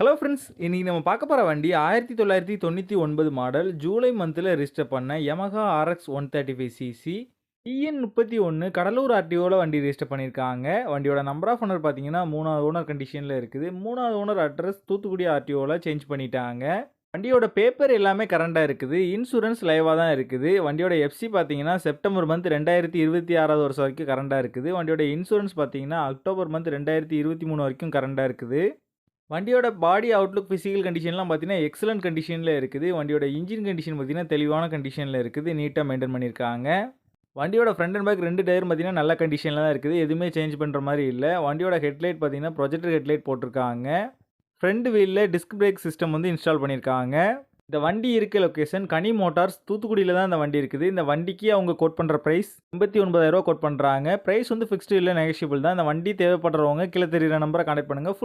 Hello friends, இன்னைக்கு நம்ம பார்க்க போகிற வண்டி 1999 மாடல் ஜூலை மந்தில் ரிஜிஸ்டர் பண்ண Yamaha RX135cc TN31 கடலூர் ஆர்டிஓவில் வண்டி ரிஜிஸ்டர் பண்ணியிருக்காங்க. வண்டியோட நம்பர் ஆஃப் ஓனர் பார்த்தீங்கன்னா 3வது ஓனர் கண்டிஷனில் இருக்குது. 3வது ஓனர் அட்ரஸ் தூத்துக்குடி ஆர்டிஓவில் சேஞ்ச் பண்ணிட்டாங்க. வண்டியோட பேப்பர் எல்லாமே கரண்டாக இருக்குது. இன்சூரன்ஸ் லைவாக தான் இருக்குது. வண்டியோட எஃப்சி பார்த்தீங்கன்னா செப்டம்பர் மந்த் 2026 வருஷம் வரைக்கும் கரண்டாக இருக்குது. வண்டியோட இன்சூரன்ஸ் பார்த்தீங்கன்னா அக்டோபர் மந்த் 2023 வரைக்கும் கரண்டாக இருக்குது. வண்டியோட பாடி அவுட்லுக் ஃபிசிக்கல் கண்டிஷன்லாம் பார்த்தீங்கன்னா எக்ஸலண்ட் கண்டிஷனில் இருக்குது. வண்டியோட இன்ஜின் கண்டிஷன் பார்த்தீங்கன்னா தெளிவான கண்டிஷனில் இருக்குது. நீட்டாக மெயின்டைன் பண்ணியிருக்காங்க. வண்டியோட ஃப்ரண்ட் அண்ட் பேக் 2 டயர் பார்த்தீங்கன்னா நல்ல கண்டிஷனில் தான் இருக்குது. எதுவுமே சேஞ்ச் பண்ணுற மாதிரி இல்லை. வண்டியோட ஹெட்லைட் பார்த்தீங்கன்னா ப்ரொஜெக்டர் ஹெட்லைட் போட்டிருக்காங்க. ஃப்ரண்ட் வீலில் டிஸ்க் பிரேக் சிஸ்டம் வந்து இன்ஸ்டால் பண்ணியிருக்காங்க. இந்த வண்டி இருக்க லொக்கேஷன் கனி மோட்டார்ஸ் தூத்துக்குடியில் தான் இந்த வண்டி இருக்குது. இந்த வண்டிக்கு அவங்க கோட் பண்ணுற ப்ரைஸ் 89,000 கோட் பண்ணுறாங்க. ப்ரைஸ் வந்து ஃபிக்ஸ்டு இல்லை, நெகோஷியபிள் தான். இந்த வண்டி தேவைப்படுறவங்க கீழே தெரியுற நம்பரை கான்டாக்ட் பண்ணுங்கள்.